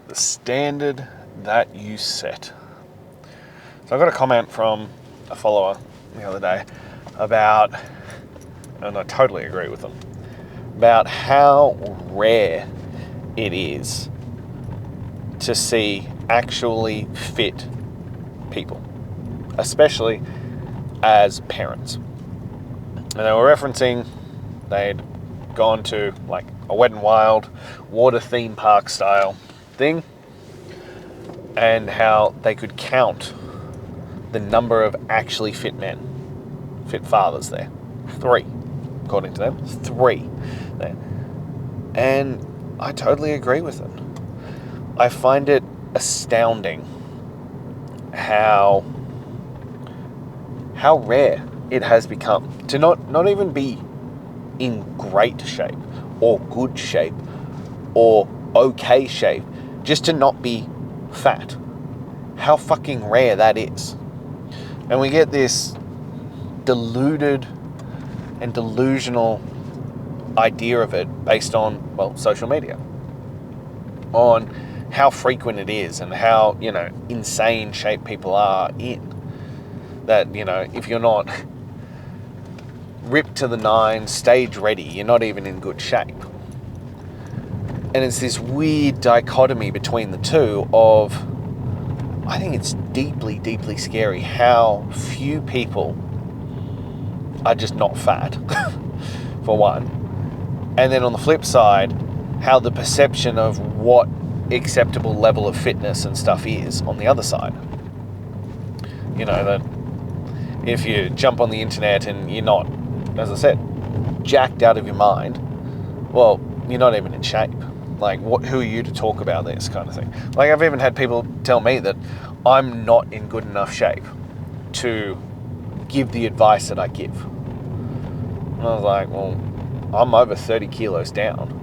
the standard that you set. So I got a comment from a follower the other day about, and I totally agree with them, about how rare it is to see actually fit people, especially as parents. And they were referencing they'd gone to like a Wet n Wild water theme park style thing, and how they could count the number of actually fit men, fit fathers there. 3, according to them. 3 there. And I totally agree with it. I find it astounding how rare it has become to not even be in great shape or good shape or okay shape, just to not be fat. How fucking rare that is. And we get this deluded and delusional idea of it based on, well, social media, on how frequent it is and how, insane shape people are in. That, if you're not ripped to the nines, stage ready, you're not even in good shape. And it's this weird dichotomy between the two of, I think it's deeply, deeply scary how few people are just not fat, for one. And then on the flip side, how the perception of what acceptable level of fitness and stuff is on the other side. That if you jump on the internet and you're not, as I said, jacked out of your mind, well, you're not even in shape. Like, who are you to talk about this kind of thing? Like, I've even had people tell me that I'm not in good enough shape to give the advice that I give. And I was like, well, I'm over 30 kilos down.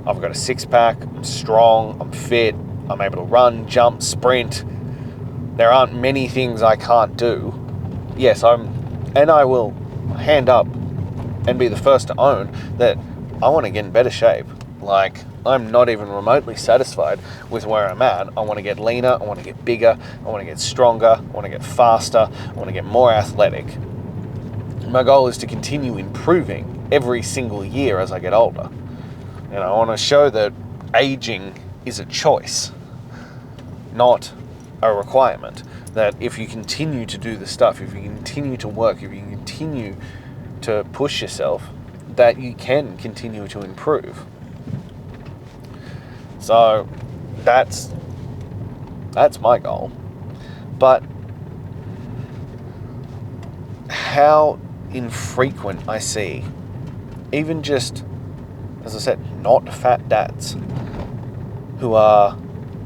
I've got a 6-pack, I'm strong, I'm fit, I'm able to run, jump, sprint. There aren't many things I can't do. Yes, I will hand up and be the first to own that I want to get in better shape. Like, I'm not even remotely satisfied with where I'm at. I want to get leaner, I want to get bigger, I want to get stronger, I want to get faster, I want to get more athletic. My goal is to continue improving every single year as I get older. And I want to show that aging is a choice, not a requirement. That if you continue to do the stuff, if you continue to work, if you continue to push yourself, that you can continue to improve. So that's my goal. But how infrequent I see, even just, as I said, not fat dads who are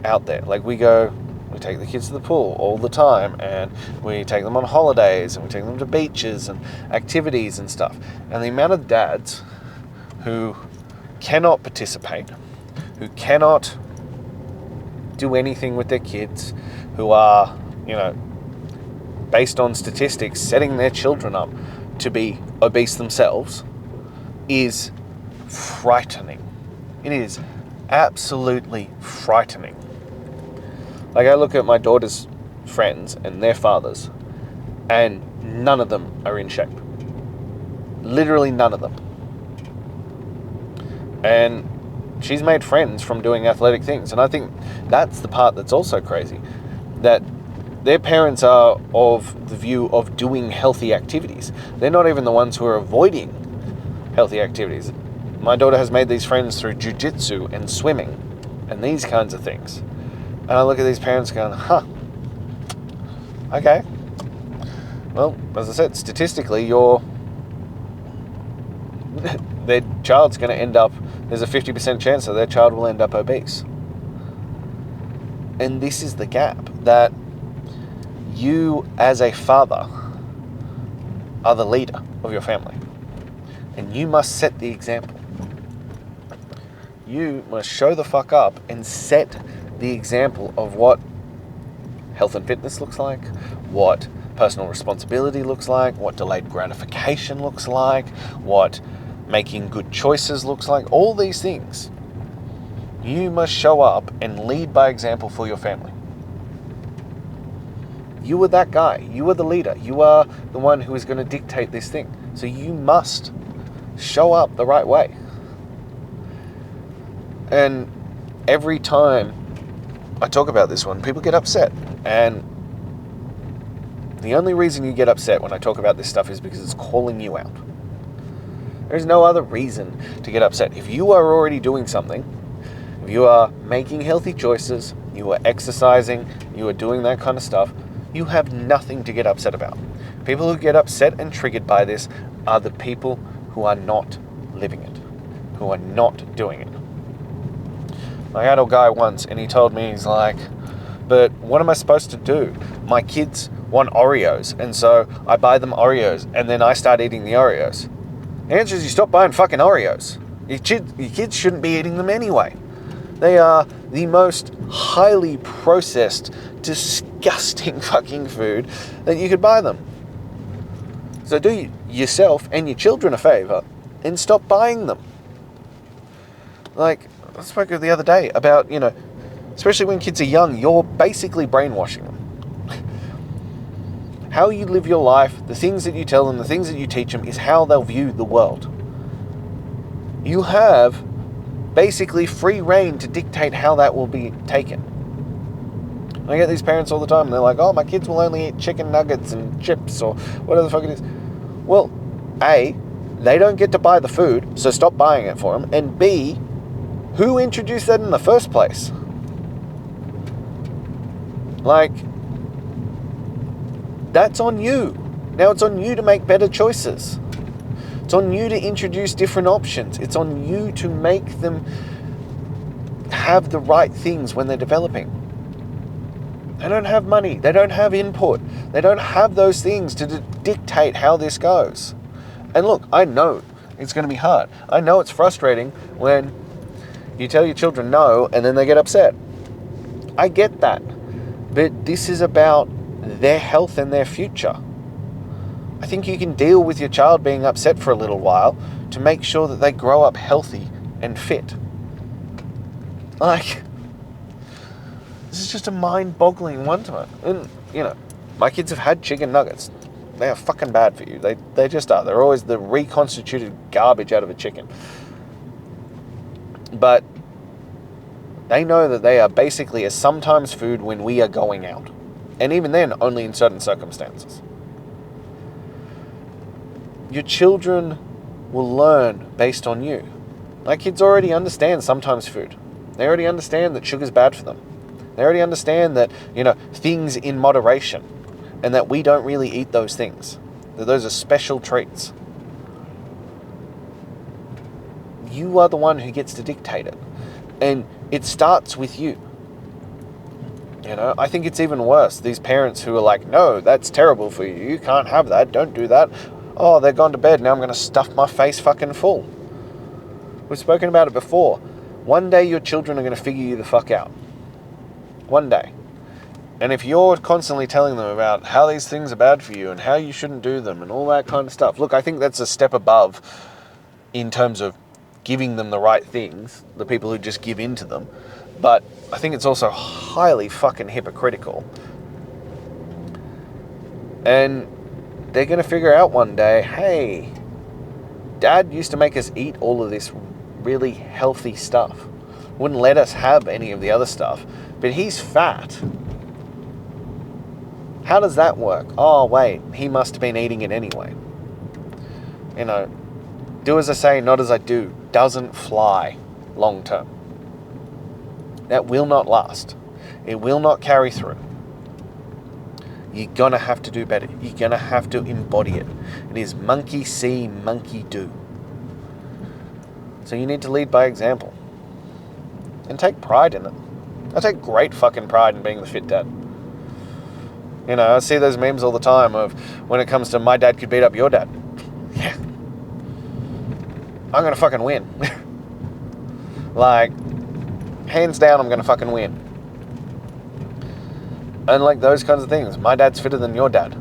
out there. Like, we take the kids to the pool all the time, and we take them on holidays, and we take them to beaches and activities and stuff. And the amount of dads who cannot participate, who cannot do anything with their kids, who are, based on statistics, setting their children up to be obese themselves, is frightening. It is absolutely frightening. Like, I look at my daughter's friends and their fathers, and none of them are in shape. Literally none of them. And she's made friends from doing athletic things. And I think that's the part that's also crazy. That their parents are of the view of doing healthy activities. They're not even the ones who are avoiding healthy activities. My daughter has made these friends through jiu-jitsu and swimming and these kinds of things. And I look at these parents going, okay. Well, as I said, statistically, their child's going to end up, there's a 50% chance that their child will end up obese. And this is the gap, that you as a father are the leader of your family. And you must set the example. You must show the fuck up and set the example of what health and fitness looks like, what personal responsibility looks like, what delayed gratification looks like, what making good choices looks like, all these things. You must show up and lead by example for your family. You are that guy. You are the leader. You are the one who is going to dictate this thing. So you must show up the right way. And every time I talk about this one, people get upset. And the only reason you get upset when I talk about this stuff is because it's calling you out. There's no other reason to get upset. If you are already doing something, if you are making healthy choices, you are exercising, you are doing that kind of stuff, you have nothing to get upset about. People who get upset and triggered by this are the people who are not living it, who are not doing it. I had a guy once and he told me, he's like, but what am I supposed to do? My kids want Oreos, and so I buy them Oreos, and then I start eating the Oreos. The answer is you stop buying fucking Oreos. Your kids shouldn't be eating them anyway. They are the most highly processed, disgusting fucking food that you could buy them. So do yourself and your children a favor and stop buying them. Like, I spoke the other day about, especially when kids are young, you're basically brainwashing them. How you live your life, the things that you tell them, the things that you teach them is how they'll view the world. You have basically free reign to dictate how that will be taken. I get these parents all the time, and they're like, oh, my kids will only eat chicken nuggets and chips or whatever the fuck it is. Well, A, they don't get to buy the food, so stop buying it for them. And B, who introduced that in the first place? Like, that's on you. Now it's on you to make better choices. It's on you to introduce different options. It's on you to make them have the right things when they're developing. They don't have money. They don't have input. They don't have those things to dictate how this goes. And look, I know it's going to be hard. I know it's frustrating when you tell your children no and then they get upset. I get that. But this is about their health and their future. I think you can deal with your child being upset for a little while to make sure that they grow up healthy and fit. Like, this is just a mind-boggling wonderment. And, my kids have had chicken nuggets. They are fucking bad for you. They just are. They're always the reconstituted garbage out of a chicken. But they know that they are basically a sometimes food when we are going out. And even then, only in certain circumstances. Your children will learn based on you. My kids already understand sometimes food. They already understand that sugar's bad for them. They already understand that, things in moderation. And that we don't really eat those things. That those are special treats. You are the one who gets to dictate it. And it starts with you. I think it's even worse. These parents who are like, no, that's terrible for you. You can't have that. Don't do that. Oh, they're gone to bed. Now I'm going to stuff my face fucking full. We've spoken about it before. One day your children are going to figure you the fuck out. One day. And if you're constantly telling them about how these things are bad for you and how you shouldn't do them and all that kind of stuff. Look, I think that's a step above in terms of giving them the right things, the people who just give in to them. But I think it's also highly fucking hypocritical. And they're going to figure out one day, hey, Dad used to make us eat all of this really healthy stuff. Wouldn't let us have any of the other stuff. But he's fat. How does that work? Oh, wait, he must have been eating it anyway. Do as I say, not as I do, doesn't fly long term. That will not last. It will not carry through. You're going to have to do better. You're going to have to embody it. It is monkey see, monkey do. So you need to lead by example. And take pride in it. I take great fucking pride in being the fit dad. I see those memes all the time of when it comes to my dad could beat up your dad. Yeah. I'm going to fucking win. Like, hands down, I'm going to fucking win. And like those kinds of things. My dad's fitter than your dad.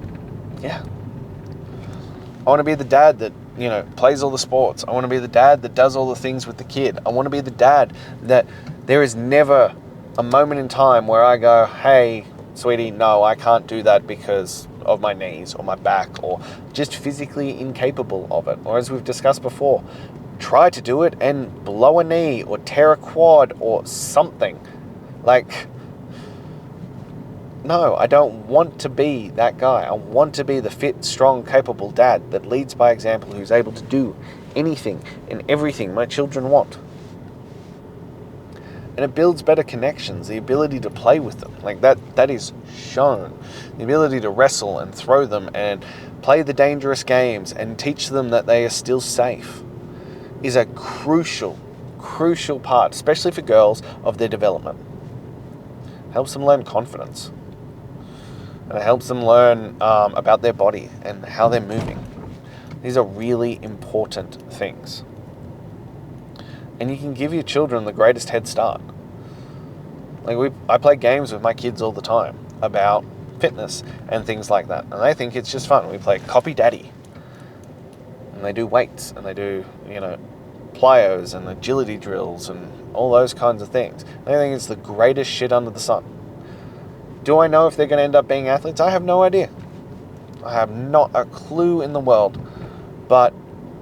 Yeah. I want to be the dad that, plays all the sports. I want to be the dad that does all the things with the kid. I want to be the dad that There is never a moment in time where I go, hey, sweetie, no, I can't do that because of my knees or my back, or just physically incapable of it. Or as we've discussed before, try to do it and blow a knee or tear a quad or something. Like, no, I don't want to be that guy. I want to be the fit, strong, capable dad that leads by example, who's able to do anything and everything my children want. And it builds better connections, the ability to play with them. Like that is shown. The ability to wrestle and throw them and play the dangerous games and teach them that they are still safe is a crucial part, especially for girls, of their development. It helps them learn confidence. And it helps them learn about their body and how they're moving. These are really important things. And you can give your children the greatest head start. Like I play games with my kids all the time about fitness and things like that. And they think it's just fun. We play Copy Daddy. And they do weights and they do, plyos and agility drills and all those kinds of things. They think it's the greatest shit under the sun. Do I know if they're going to end up being athletes? I have no idea. I have not a clue in the world. But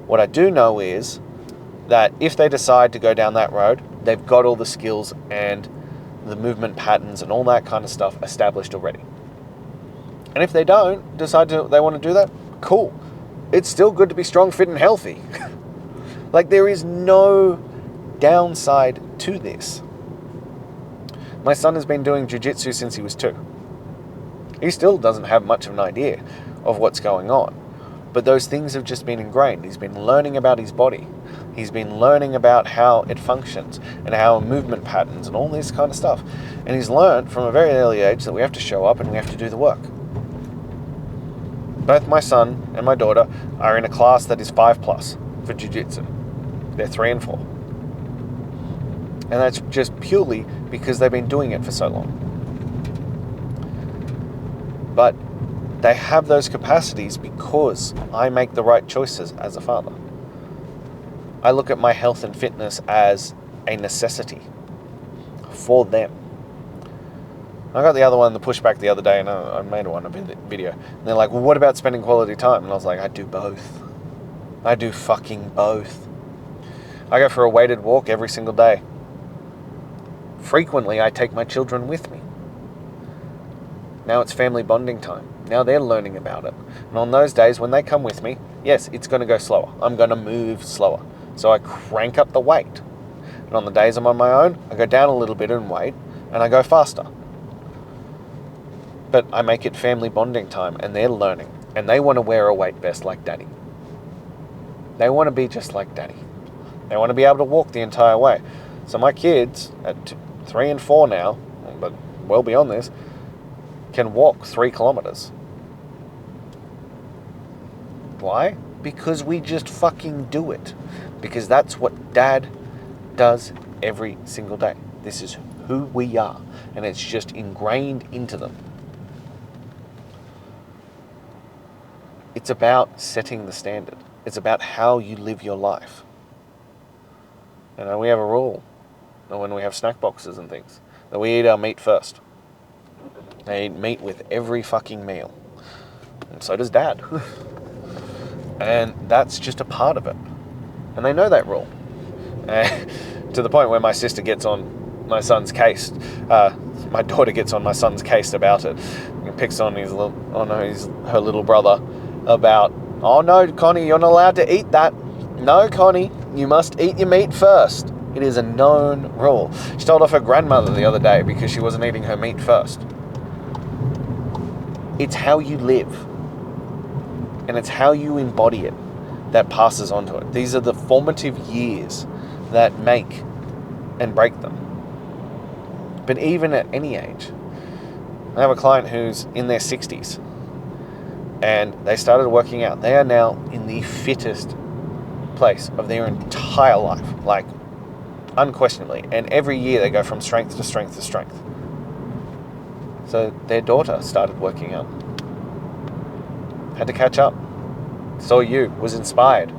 what I do know is that if they decide to go down that road, they've got all the skills and the movement patterns and all that kind of stuff established already. And if they don't decide they want to do that, cool. It's still good to be strong, fit, and healthy. Like, there is no downside to this. My son has been doing jiu-jitsu since he was 2. He still doesn't have much of an idea of what's going on. But those things have just been ingrained. He's been learning about his body. He's been learning about how it functions and how movement patterns and all this kind of stuff. And he's learned from a very early age that we have to show up and we have to do the work. Both my son and my daughter are in a class that is 5+ for jiu-jitsu. They're 3 and 4. And that's just purely because they've been doing it for so long. But they have those capacities because I make the right choices as a father. I look at my health and fitness as a necessity for them. I got the other one, the pushback the other day, and I made one a video. And they're like, well, what about spending quality time? And I was like, I do both. I do fucking both. I go for a weighted walk every single day. Frequently, I take my children with me. Now it's family bonding time. Now they're learning about it. And on those days when they come with me, yes, it's going to go slower. I'm going to move slower. So I crank up the weight. And on the days I'm on my own, I go down a little bit in weight and I go faster. But I make it family bonding time and they're learning. And they want to wear a weight vest like daddy. They want to be just like daddy. They want to be able to walk the entire way. So my kids, at 3 and 4 now, but well beyond this, can walk 3 kilometers. Why? Because we just fucking do it. Because that's what dad does every single day. This is who we are. And it's just ingrained into them. It's about setting the standard. It's about how you live your life. And we have a rule when we have snack boxes and things, that we eat our meat first. They eat meat with every fucking meal. And so does dad. And that's just a part of it. And they know that rule. To the point where my sister gets on my son's case. My daughter gets on my son's case about it. And picks on her little brother about, oh no, Connie, you're not allowed to eat that. No, Connie, you must eat your meat first. It is a known rule. She told off her grandmother the other day because she wasn't eating her meat first. It's how you live. And it's how you embody it that passes on to it. These are the formative years that make and break them. But even at any age, I have a client who's in their 60s and they started working out. They are now in the fittest place of their entire life, like unquestionably. And every year they go from strength to strength to strength. So their daughter started working out. Had to catch up. Saw you, was inspired.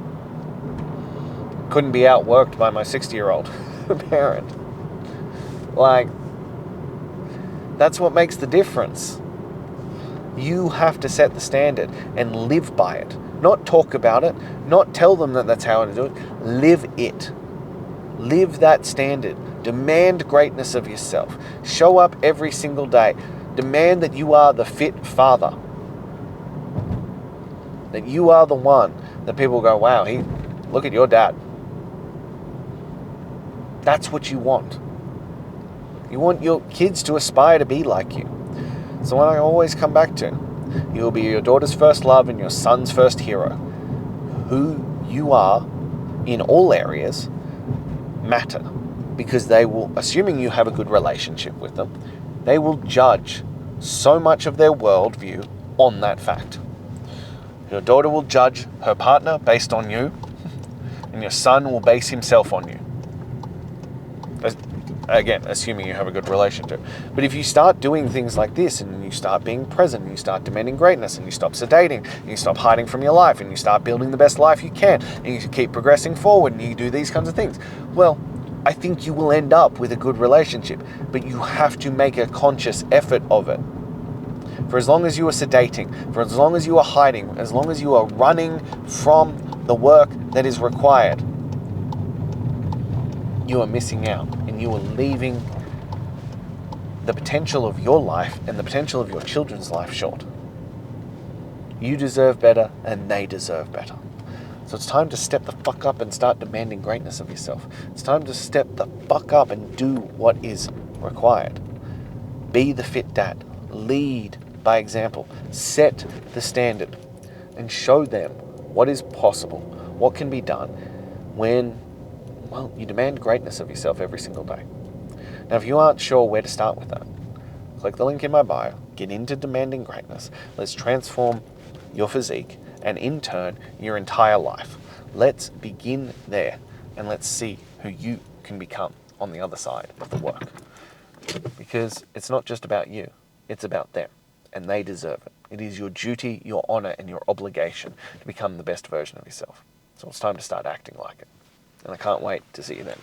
Couldn't be outworked by my 60-year-old parent. Like, that's what makes the difference. You have to set the standard and live by it. Not talk about it, not tell them that that's how to do it. Live it. Live that standard. Demand greatness of yourself. Show up every single day. Demand that you are the fit father. That you are the one that people go, wow, look at your dad. That's what you want. You want your kids to aspire to be like you. So what I always come back to, you will be your daughter's first love and your son's first hero. Who you are in all areas matter, because they will, assuming you have a good relationship with them, they will judge so much of their worldview on that fact. Your daughter will judge her partner based on you, and your son will base himself on you. Again, assuming you have a good relationship. But if you start doing things like this, and you start being present, and you start demanding greatness, and you stop sedating, and you stop hiding from your life, and you start building the best life you can, and you keep progressing forward, and you do these kinds of things, well, I think you will end up with a good relationship. But you have to make a conscious effort of it. For as long as you are sedating, for as long as you are hiding, as long as you are running from the work that is required, you are missing out, and you are leaving the potential of your life and the potential of your children's life short. You deserve better, and they deserve better. So it's time to step the fuck up and start demanding greatness of yourself. It's time to step the fuck up and do what is required. Be the fit dad. Lead by example. Set the standard and show them what is possible, what can be done when, well, you demand greatness of yourself every single day. Now, if you aren't sure where to start with that, click the link in my bio, get into demanding greatness. Let's transform your physique and, in turn, your entire life. Let's begin there, and let's see who you can become on the other side of the work. Because it's not just about you, it's about them, and they deserve it. It is your duty, your honor, and your obligation to become the best version of yourself. So it's time to start acting like it. And I can't wait to see you then.